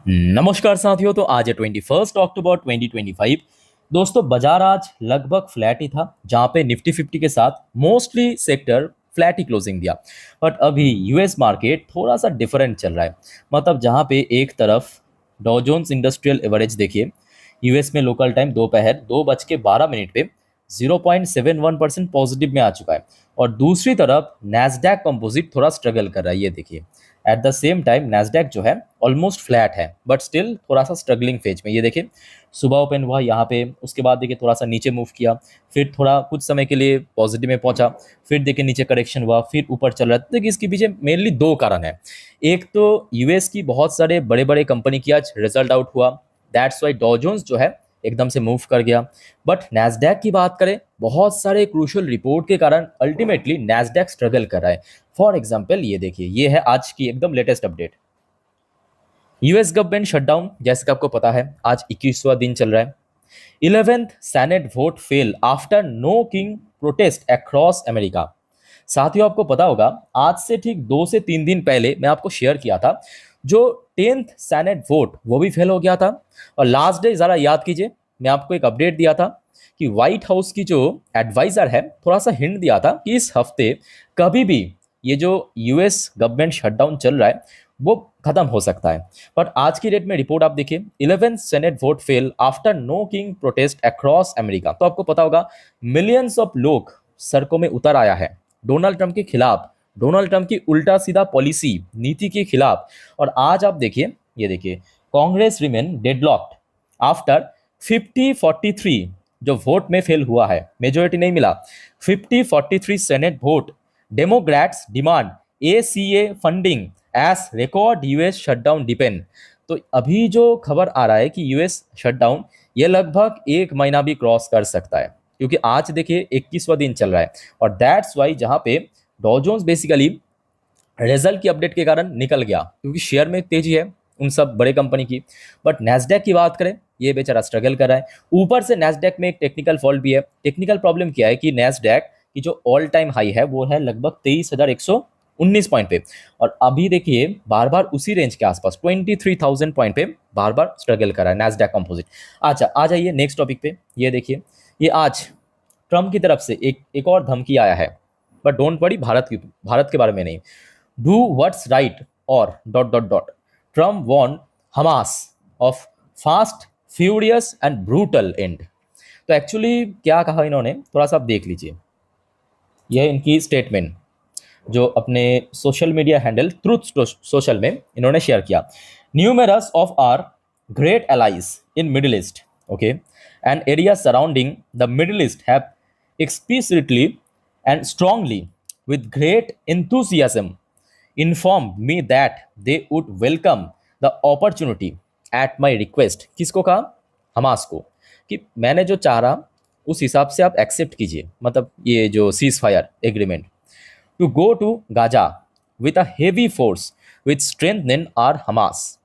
नमस्कार साथियों। तो आज है 21 अक्टूबर 2025। दोस्तों बाजार आज लगभग फ्लैट ही था, जहां पे निफ्टी 50 के साथ मोस्टली सेक्टर फ्लैट ही क्लोजिंग दिया। बट अभी यूएस मार्केट थोड़ा सा डिफरेंट चल रहा है। मतलब जहां पे एक तरफ डॉ जोन्स इंडस्ट्रियल एवरेज देखिए, यूएस में लोकल टाइम दोपहर 2:12 पे 0.71% पॉजिटिव में आ चुका है। और दूसरी तरफ नैस्डैक कंपोजिट थोड़ा स्ट्रगल कर रहा है, ये देखिए। At the same time Nasdaq जो है ऑलमोस्ट फ्लैट है, बट स्टिल थोड़ा सा स्ट्रगलिंग फेज में। ये देखिए सुबह ओपन हुआ यहाँ पे, उसके बाद देखिए थोड़ा सा नीचे मूव किया, फिर थोड़ा कुछ समय के लिए पॉजिटिव में पहुंचा, फिर देखिए नीचे करेक्शन हुआ, फिर ऊपर चल रहा है। तो देखिए इसके पीछे मेनली दो कारण है। एक तो यूएस की बहुत सारे बड़े बड़े कंपनी की आज रिजल्ट आउट हुआ, दैट्स वाई डॉ जोन्स जो है एकदम से मूव कर गया। बट नैस्डैक की बात करें, बहुत सारे क्रूशल रिपोर्ट के कारण अल्टीमेटली नैस्डैक स्ट्रगल कर रहा है। फॉर एग्जाम्पल ये देखिए, ये है आज की एकदम latest update. US government shutdown, जैसे कि आपको पता है आज 21वां दिन चल रहा है। 11th senate vote fail after no king protest across America. साथियों आपको पता होगा, आज से ठीक 2 से 3 दिन पहले मैं आपको शेयर किया था, जो 10th सेनेट वोट वो भी फेल हो गया था। और लास्ट डे जरा याद कीजिए, मैं आपको एक अपडेट दिया था कि व्हाइट हाउस की जो एडवाइजर है थोड़ा सा हिंट दिया था कि इस हफ्ते कभी भी ये जो यूएस गवर्नमेंट शटडाउन चल रहा है वो खत्म हो सकता है। बट आज की डेट में रिपोर्ट आप देखिए, 11th senate vote fail after no king protest across America. तो आपको पता होगा मिलियंस ऑफ लोग सड़कों में उतर आया है डोनाल्ड ट्रंप के खिलाफ, डोनाल्ड ट्रंप की उल्टा सीधा पॉलिसी नीति के खिलाफ। और आज आप देखिए, ये देखिए कांग्रेस रिमेन डेडलॉक्ड आफ्टर 50-43 जो वोट में फेल हुआ है, मेजोरिटी नहीं मिला। 50-43 senate vote, Democrats demand ACA funding S record US shutdown depend. तो अभी जो खबर आ रहा है कि यूएस शटडाउन ये लगभग 1 महीना भी क्रॉस कर सकता है, क्योंकि आज देखिए 21वां दिन चल रहा है। और दैट्स वाई जहां पे डॉ जोन्स बेसिकली रिजल्ट की अपडेट के कारण निकल गया, क्योंकि शेयर में तेजी है उन सब बड़े कंपनी की। बट नैस्डैक की बात करें, ये बेचारा स्ट्रगल कर रहा है। ऊपर से नैस्डैक में एक टेक्निकल फॉल्ट भी है। टेक्निकल प्रॉब्लम क्या है कि नैस्डैक की जो ऑल टाइम हाई है वो है लगभग 23,119 पॉइंट पे, और अभी देखिए बार बार उसी रेंज के आसपास 23,000 पॉइंट पे बार बार स्ट्रगल कर रहा है नैस्डैक कंपोजिट। अच्छा आ जाइए नेक्स्ट टॉपिक पे। ये देखिए, ये आज ट्रम्प की तरफ से एक और धमकी आया है, बट डोंट वरी, भारत के बारे में नहीं। डू व्हाट्स राइट और dot dot dot Trump warn Hamas of fast furious and brutal end. तो एक्चुअली क्या कहा इन्होंने, थोड़ा सा आप देख लीजिए। यह इनकी स्टेटमेंट जो अपने social media handle Truth Social में इन्होंने शेयर किया। Numerous of our great allies in Middle East, okay, and area surrounding the Middle East have explicitly and strongly with great enthusiasm informed me that they would welcome the opportunity at my request। किसको कहा? Hamas को, कि मैंने जो चाह रहा उस हिसाब से आप एक्सेप्ट कीजिए, मतलब ये जो ceasefire agreement, to go to Gaza with a heavy force with strengthen our Hamas.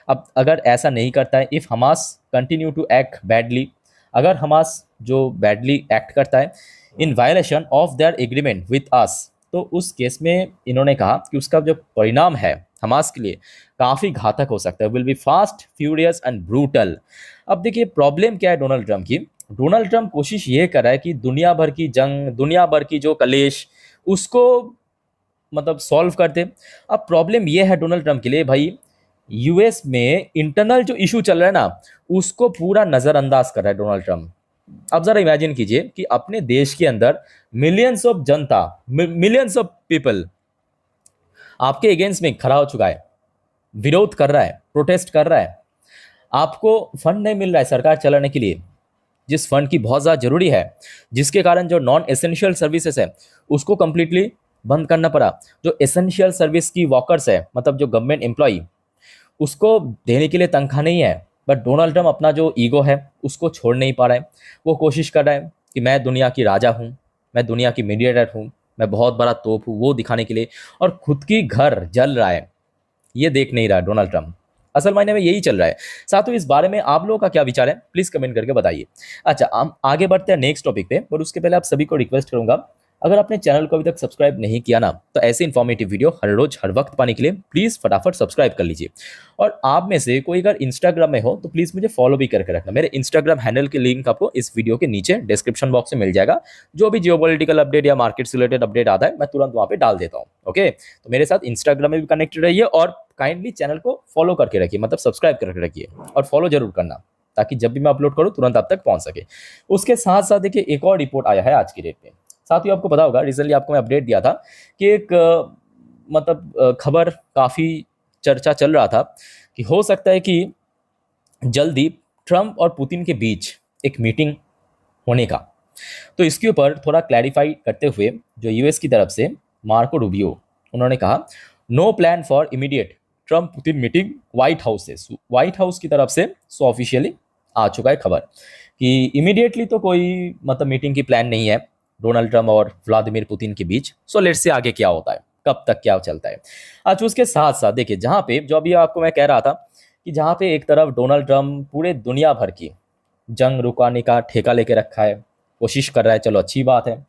अब अगर ऐसा नहीं करता है, if Hamas continue to act badly, अगर हमास जो बैडली एक्ट करता है in violation of their agreement with us, तो उस केस में इन्होंने कहा कि उसका जो परिणाम है हमास के लिए काफ़ी घातक हो सकता है, will be fast furious and brutal. अब देखिए प्रॉब्लम क्या है डोनाल्ड ट्रंप की। डोनाल्ड ट्रंप कोशिश ये कर रहा है कि दुनिया भर की जंग, दुनिया भर की जो कलेश, उसको मतलब सॉल्व करते। अब प्रॉब्लम ये है डोनाल्ड ट्रंप के लिए, भाई यूएस में इंटरनल जो इशू चल रहा है ना, उसको पूरा नज़रअंदाज कर रहा है डोनाल्ड ट्रंप। अब जरा इमेजिन कीजिए कि अपने देश के अंदर millions of Janata, millions of people आपके अगेंस्ट में खड़ा हो चुका है, विरोध कर रहा है, प्रोटेस्ट कर रहा है। आपको फंड नहीं मिल रहा है सरकार चलाने के लिए, जिस फंड की बहुत ज़्यादा जरूरी है, जिसके कारण जो नॉन एसेंशियल सर्विसेज है उसको कंप्लीटली बंद करना पड़ा। जो एसेंशियल सर्विस की वर्कर्स है, मतलब जो गवर्नमेंट एम्प्लॉय, उसको देने के लिए तनख्वाह नहीं है। बट डोनाल्ड ट्रंप अपना जो ईगो है उसको छोड़ नहीं पा रहा है। वो कोशिश कर रहा है कि मैं दुनिया की राजा हूँ, मैं दुनिया की मीडिएटर हूँ, मैं बहुत बड़ा तोप हूँ, वो दिखाने के लिए। और खुद की घर जल रहा है, ये देख नहीं रहा डोनाल्ड ट्रंप। असल मायने में यही चल रहा है। साथियों इस बारे में आप लोगों का क्या विचार है, प्लीज़ कमेंट करके बताइए। अच्छा हम आगे बढ़ते हैं नेक्स्ट टॉपिक पे, पर उसके पहले आप सभी को रिक्वेस्ट करूंगा, अगर आपने चैनल को अभी तक सब्सक्राइब नहीं किया ना, तो ऐसे इन्फॉर्मेटिव वीडियो हर रोज हर वक्त पाने के लिए प्लीज़ फटाफट सब्सक्राइब कर लीजिए। और आप में से कोई अगर इंस्टाग्राम में हो तो प्लीज़ मुझे फॉलो भी करके रखना। मेरे इंस्टाग्राम हैंडल के लिंक आपको इस वीडियो के नीचे डिस्क्रिप्शन बॉक्स में मिल जाएगा। जो भी जियोपॉलिटिकल अपडेट या मार्केट से रिलेटेड अपडेट आता है मैं तुरंत वहाँ पे डाल देता हूँ। ओके, तो मेरे साथ इंस्टाग्राम में भी कनेक्टेड रहिए और काइंडली चैनल को फॉलो करके रखिए, मतलब सब्सक्राइब करके रखिए और फॉलो जरूर करना, ताकि जब भी मैं अपलोड करूँ तुरंत आप तक पहुंच सके। उसके साथ साथ देखिए एक और रिपोर्ट आया है आज की डेट में। साथियों आपको पता होगा, रिसेंटली आपको मैं अपडेट दिया था कि एक मतलब खबर काफ़ी चर्चा चल रहा था कि हो सकता है कि जल्दी ट्रंप और पुतिन के बीच एक मीटिंग होने का। तो इसके ऊपर थोड़ा क्लैरिफाई करते हुए जो यूएस की तरफ से मार्को रूबियो, उन्होंने कहा no plan for immediate Trump Putin meeting White House से। व्हाइट हाउस की तरफ से सो ऑफिशियली आ चुका है खबर कि इमीडिएटली तो कोई मतलब मीटिंग की प्लान नहीं है डोनाल्ड ट्रंप और व्लादिमीर पुतिन के बीच। सो लेट्स से आगे क्या होता है, कब तक क्या चलता है। अच्छा, उसके साथ साथ देखिए जहाँ पे जो अभी आपको मैं कह रहा था कि जहाँ पे एक तरफ डोनाल्ड ट्रंप पूरे दुनिया भर की जंग रुकाने का ठेका लेके रखा है, कोशिश कर रहा है, चलो अच्छी बात है,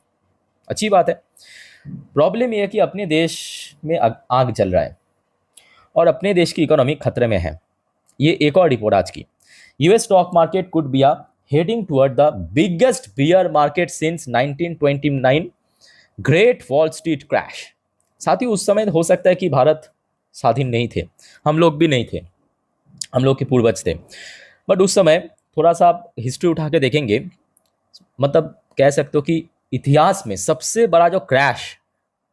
अच्छी बात है। प्रॉब्लम ये है कि अपने देश में आग जल रहा है और अपने देश की इकोनॉमी खतरे में है। ये एक और रिपोर्ट आज की, US stock market could be heading toward the biggest beer market since 1929 great wall street crash. साथ ही उस समय हो सकता है कि भारत स्वाधीन नहीं थे, हम लोग भी नहीं थे, हम लोग के पूर्वज थे, बट उस समय थोड़ा सा आप हिस्ट्री उठा के देखेंगे, मतलब कह सकते हो कि इतिहास में सबसे बड़ा जो क्रैश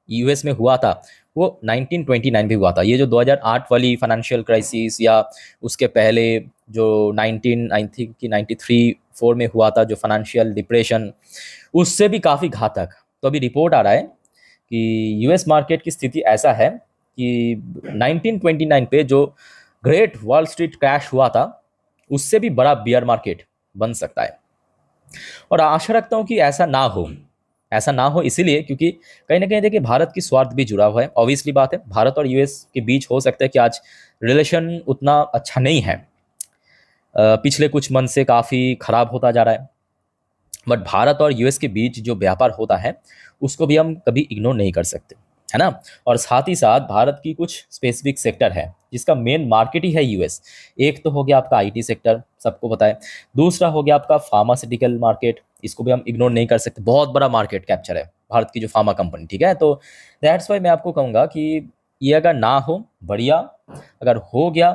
यूएस में हुआ था वो 1929 में हुआ था। ये जो 2008 वाली फाइनेंशियल क्राइसिस या उसके पहले जो 19 आई थिंक कि 93-4 में हुआ था जो फाइनेंशियल डिप्रेशन, उससे भी काफ़ी घातक। तो अभी रिपोर्ट आ रहा है कि यूएस मार्केट की स्थिति ऐसा है कि 1929 पे जो ग्रेट वॉल स्ट्रीट क्रैश हुआ था उससे भी बड़ा बियर मार्केट बन सकता है। और आशा रखता हूँ कि ऐसा ना हो, ऐसा ना हो इसीलिए क्योंकि कहीं ना कहीं देखिए भारत की स्वार्थ भी जुड़ा हुआ है। ऑब्वियसली बात है, भारत और यूएस के बीच हो सकता है कि आज रिलेशन उतना अच्छा नहीं है, पिछले कुछ मंथ से काफ़ी खराब होता जा रहा है, बट भारत और यूएस के बीच जो व्यापार होता है उसको भी हम कभी इग्नोर नहीं कर सकते, है ना। और साथ ही साथ भारत की कुछ स्पेसिफिक सेक्टर है जिसका मेन मार्केट ही है यूएस। एक तो हो गया आपका आईटी सेक्टर, सबको पता है। दूसरा हो गया आपका फार्मास्यूटिकल मार्केट, इसको भी हम इग्नोर नहीं कर सकते, बहुत बड़ा मार्केट कैप्चर है भारत की जो फार्मा कंपनी, ठीक है। तो दैट्स वाई मैं आपको कहूँगा कि ये अगर ना हो बढ़िया, अगर हो गया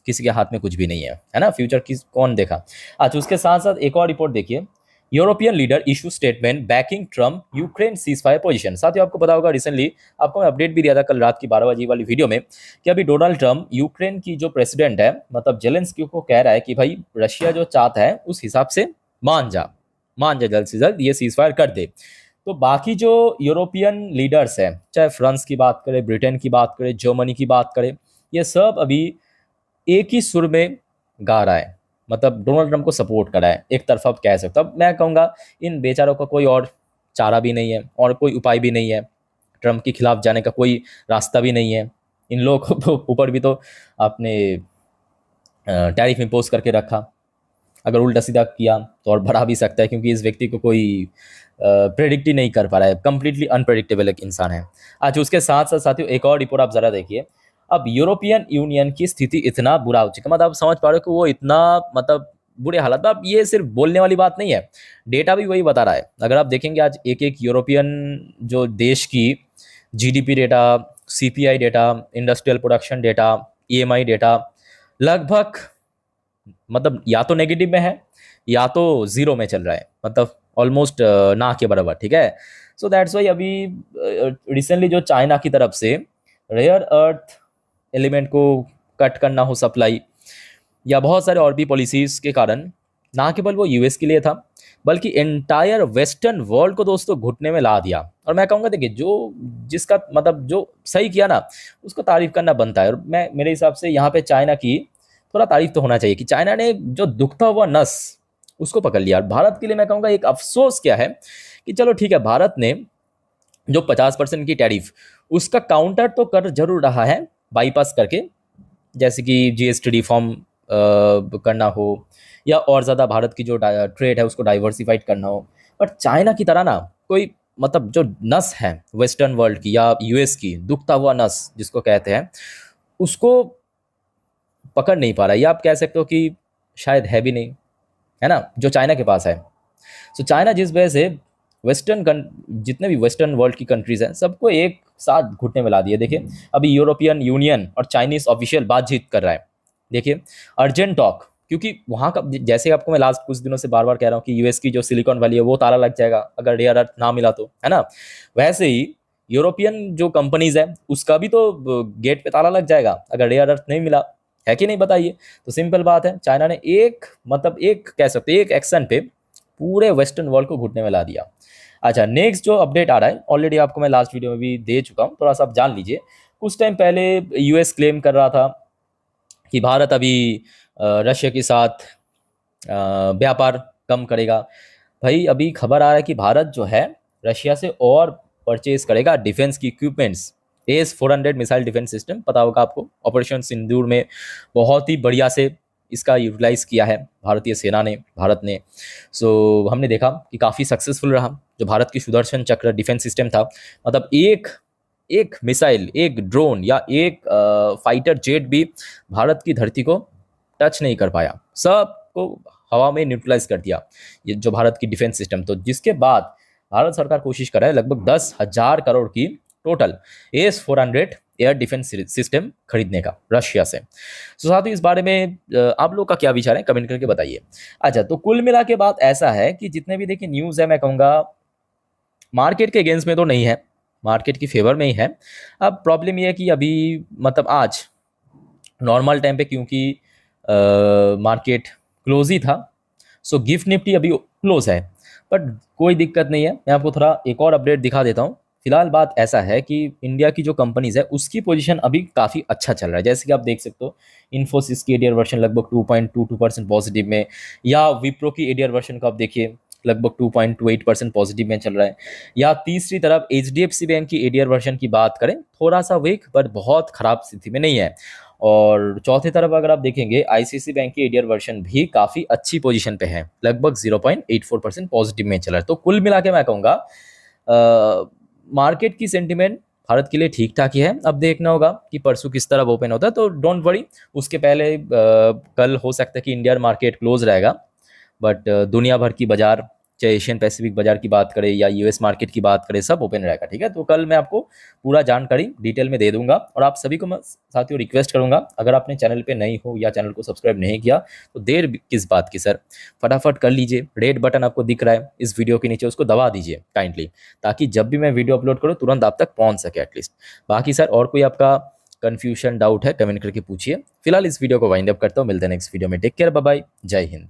किसी के हाथ में कुछ भी नहीं है ना, फ्यूचर की कौन देखा। अच्छा, उसके साथ साथ एक और रिपोर्ट देखिए, European leader issue statement banking Trump Ukraine ceasefire position. साथियों आपको पता होगा रिसेंटली आपको मैं अपडेट भी दिया था कल रात की 12 बजे वाली वीडियो में कि अभी डोनाल्ड ट्रम्प यूक्रेन की जो प्रेसिडेंट है मतलब जेलेंस्की को कह रहा है कि भाई रशिया जो चाहता है उस हिसाब से मान जा, मान जा, जल्द से जल्द ये सीजफायर कर दे। तो बाकी जो यूरोपियन लीडर्स हैं, चाहे फ्रांस की बात करें, ब्रिटेन की बात करें, जर्मनी की बात करें, ये सब अभी एक ही सुर में गा रहा है, मतलब डोनाल्ड ट्रंप को सपोर्ट करा है एक तरफा, आप कह सकते हो। अब मैं कहूँगा इन बेचारों का कोई और चारा भी नहीं है और कोई उपाय भी नहीं है, ट्रंप के खिलाफ जाने का कोई रास्ता भी नहीं है। इन लोगों को ऊपर भी तो आपने टैरिफ इम्पोज करके रखा, अगर उल्टा सीधा किया तो और बढ़ा भी सकता है क्योंकि इस व्यक्ति को कोई प्रेडिक्ट ही नहीं कर पा रहा है, कंप्लीटली अनप्रेडिक्टेबल एक इंसान है। अच्छा, उसके साथ साथ साथियों एक और रिपोर्ट आप ज़रा देखिए, अब यूरोपियन यूनियन की स्थिति इतना बुरा हो चुका, मतलब आप समझ पा रहे हो कि वो इतना मतलब बुरे हालत में। अब ये सिर्फ बोलने वाली बात नहीं है, डेटा भी वही बता रहा है। अगर आप देखेंगे आज एक एक यूरोपियन जो देश की GDP data, CPI data, industrial production data, EMI data लगभग मतलब या तो नेगेटिव में है या तो जीरो में चल रहा है, मतलब ऑलमोस्ट ना के बराबर, ठीक है। सो दैट्स वाई अभी रिसेंटली जो चाइना की तरफ से रेयर अर्थ एलिमेंट को कट करना हो सप्लाई या बहुत सारे और भी पॉलिसीज के कारण ना केवल वो यूएस के लिए था बल्कि एंटायर वेस्टर्न वर्ल्ड को दोस्तों घुटने में ला दिया। और मैं कहूँगा देखिए जो जिसका मतलब जो सही किया ना उसको तारीफ करना बनता है। और मैं मेरे हिसाब से यहाँ पे चाइना की थोड़ा तारीफ तो होना चाहिए कि चाइना ने जो दुखता हुआ नस उसको पकड़ लिया। और भारत के लिए मैं कहूँगा एक अफसोस क्या है कि चलो ठीक है, भारत ने जो 50% की टैरिफ उसका काउंटर तो कर जरूर रहा है बाईपास करके, जैसे कि जीएसटी रिफॉर्म करना हो या और ज़्यादा भारत की जो ट्रेड है उसको डाइवर्सिफाइड करना हो। बट चाइना की तरह ना कोई मतलब जो नस है वेस्टर्न वर्ल्ड की या यूएस की, दुखता हुआ नस जिसको कहते हैं, उसको पकड़ नहीं पा रहा है, या आप कह सकते हो कि शायद है भी नहीं, है ना, जो चाइना के पास है। सो चाइना जिस वजह से जितने भी वेस्टर्न वर्ल्ड की कंट्रीज हैं सबको एक साथ घुटने में ला दिया। देखिए अभी यूरोपियन यूनियन और चाइनीज ऑफिशियल बातचीत कर रहा है। देखिए अर्जेंट टॉक, क्योंकि वहाँ का जैसे आपको मैं लास्ट कुछ दिनों से बार बार कह रहा हूँ कि यूएस की जो सिलिकॉन वैली है वो ताला लग जाएगा अगर रेयर अर्थ ना मिला तो, है ना, वैसे ही यूरोपियन जो कंपनीज है उसका भी तो गेट पे ताला लग जाएगा अगर रेयर अर्थ नहीं मिला, है कि नहीं बताइए। तो सिंपल बात है, चाइना ने एक मतलब एक कह सकते हैं एक एक्शन पे पूरे वेस्टर्न वर्ल्ड को घुटने में ला दिया। अच्छा, नेक्स्ट जो अपडेट आ रहा है ऑलरेडी आपको मैं लास्ट वीडियो में भी दे चुका हूँ, थोड़ा सा आप जान लीजिए। कुछ टाइम पहले यूएस क्लेम कर रहा था कि भारत अभी रशिया के साथ व्यापार कम करेगा। भाई अभी खबर आ रहा है कि भारत जो है रशिया से और परचेज करेगा डिफेंस की equipments. AS-400 missile defence system पता होगा आपको, ऑपरेशन सिंदूर में बहुत ही बढ़िया से इसका यूटिलाइज किया है भारतीय सेना ने, भारत ने। सो हमने देखा कि काफ़ी सक्सेसफुल रहा जो भारत की सुदर्शन चक्र डिफेंस सिस्टम था। मतलब एक एक मिसाइल, एक ड्रोन या एक फाइटर जेट भी भारत की धरती को टच नहीं कर पाया, सबको हवा में न्यूट्रलाइज कर दिया ये जो भारत की डिफेंस सिस्टम। तो जिसके बाद भारत सरकार कोशिश कर रहा है लगभग 10,000 करोड़ की total AS-400 air defence system खरीदने का रशिया से। तो साथ ही इस बारे में आप लोग का क्या विचार है कमेंट करके बताइए। अच्छा, तो कुल मिला के बात ऐसा है कि जितने भी देखिए न्यूज़ है मैं कहूँगा मार्केट के अगेंस्ट में तो नहीं है, मार्केट की फेवर में ही है। अब प्रॉब्लम ये है कि अभी मतलब आज नॉर्मल टाइम पे क्योंकि मार्केट क्लोज ही था, सो गिफ्ट निफ्टी अभी क्लोज है, बट कोई दिक्कत नहीं है। मैं आपको थोड़ा एक और अपडेट दिखा देता हूँ। फिलहाल बात ऐसा है कि इंडिया की जो कंपनीज है उसकी पोजीशन अभी काफ़ी अच्छा चल रहा है, जैसे कि आप देख सकते हो इन्फोसिस की एडीआर वर्जन लगभग 2.22% पॉजिटिव में, या विप्रो की एडीआर वर्जन को आप देखिए लगभग 2.28% पॉजिटिव में चल रहा है। या तीसरी तरफ HDFC बैंक की एडीआर वर्जन की बात करें थोड़ा सा वीक बट बहुत खराब स्थिति में नहीं है। और चौथे तरफ अगर आप देखेंगे आईसीआईसी बैंक की एडीआर वर्जन भी काफ़ी अच्छी पोजीशन पे है, लगभग 0.84% पॉजिटिव में चल रहा है। तो कुल मिला के मैं कहूँगा मार्केट की सेंटिमेंट भारत के लिए ठीक ठाक ही है। अब देखना होगा कि परसों किस तरह ओपन होता है, तो डोंट वरी, उसके पहले कल हो सकता है कि इंडियन मार्केट क्लोज रहेगा, बट दुनिया भर की बाजार चाहे एशियन पैसिफिक बाजार की बात करें या यूएस मार्केट की बात करें सब ओपन रहेगा, ठीक है। तो कल मैं आपको पूरा जानकारी डिटेल में दे दूंगा। और आप सभी को मैं साथियों रिक्वेस्ट करूंगा, अगर आपने चैनल पे नहीं हो या चैनल को सब्सक्राइब नहीं किया तो देर किस बात की सर, फटाफट कर लीजिए। रेड बटन आपको दिख रहा है इस वीडियो के नीचे, उसको दबा दीजिए काइंडली, ताकि जब भी मैं वीडियो अपलोड करूँ तुरंत आप तक पहुँच सके एटलीस्ट। बाकी सर और कोई आपका कन्फ्यूजन डाउट है कमेंट करके पूछिए। फिलहाल इस वीडियो को वाइंड अप करता हूँ, मिलते हैं नेक्स्ट वीडियो में। टेक केयर, बाय बाय, जय हिंद।